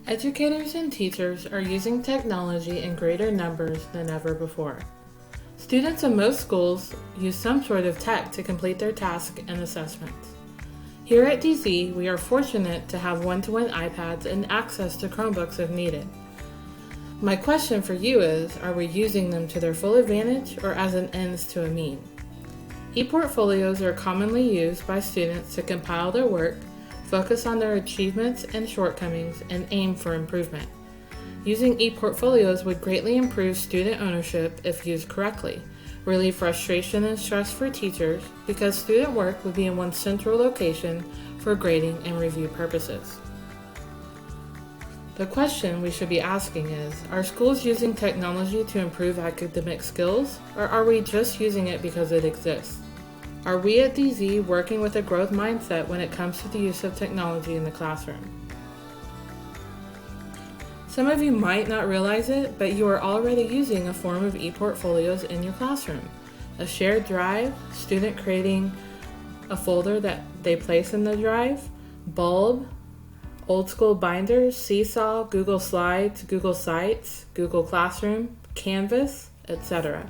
Educators and teachers are using technology in greater numbers than ever before. Students in most schools use some sort of tech to complete their tasks and assessments. Here at DZ, we are fortunate to have one-to-one iPads and access to Chromebooks if needed. My question for you is, are we using them to their full advantage or as an ends to a mean? ePortfolios are commonly used by students to compile their work, focus on their achievements and shortcomings, and aim for improvement. Using ePortfolios would greatly improve student ownership if used correctly, relieve frustration and stress for teachers because student work would be in one central location for grading and review purposes. The question we should be asking is, are schools using technology to improve academic skills, or are we just using it because it exists? Are we at DZ working with a growth mindset when it comes to the use of technology in the classroom? Some of you might not realize it, but you are already using a form of ePortfolios in your classroom. A shared drive, student creating a folder that they place in the drive, bulb, old school binders, Seesaw, Google Slides, Google Sites, Google Classroom, Canvas, etc.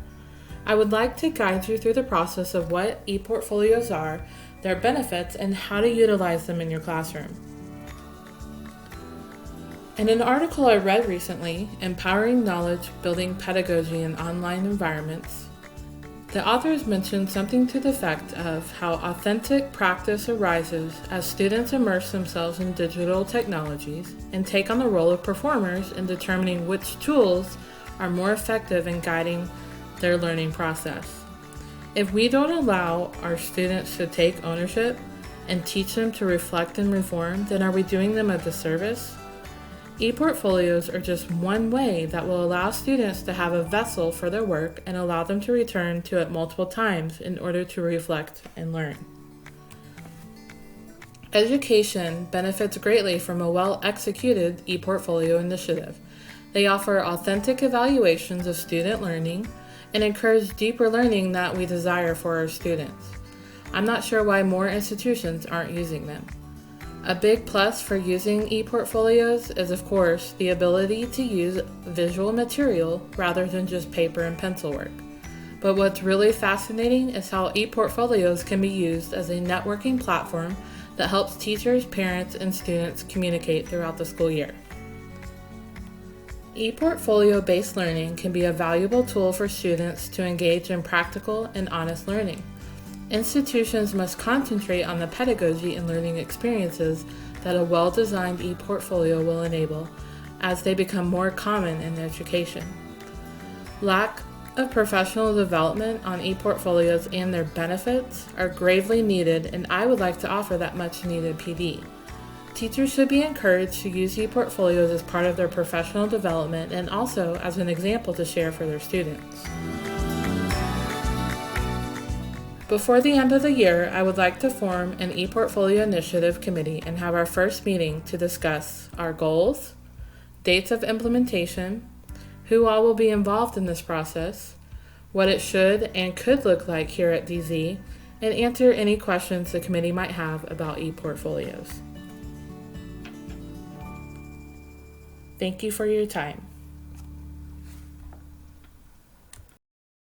I would like to guide you through the process of what ePortfolios are, their benefits, and how to utilize them in your classroom. In an article I read recently, Empowering Knowledge, Building Pedagogy in Online Environments, the authors mentioned something to the effect of how authentic practice arises as students immerse themselves in digital technologies and take on the role of performers in determining which tools are more effective in guiding their learning process. If we don't allow our students to take ownership and teach them to reflect and reform, then are we doing them a disservice? ePortfolios are just one way that will allow students to have a vessel for their work and allow them to return to it multiple times in order to reflect and learn. Education benefits greatly from a well-executed ePortfolio initiative. They offer authentic evaluations of student learning and encourage deeper learning that we desire for our students. I'm not sure why more institutions aren't using them. A big plus for using ePortfolios is, of course, the ability to use visual material rather than just paper and pencil work. But what's really fascinating is how ePortfolios can be used as a networking platform that helps teachers, parents, and students communicate throughout the school year. ePortfolio-based learning can be a valuable tool for students to engage in practical and honest learning. Institutions must concentrate on the pedagogy and learning experiences that a well-designed ePortfolio will enable as they become more common in education. Lack of professional development on ePortfolios and their benefits are gravely needed, and I would like to offer that much-needed PD. Teachers should be encouraged to use ePortfolios as part of their professional development and also as an example to share for their students. Before the end of the year, I would like to form an ePortfolio initiative committee and have our first meeting to discuss our goals, dates of implementation, who all will be involved in this process, what it should and could look like here at DZ, and answer any questions the committee might have about ePortfolios. Thank you for your time.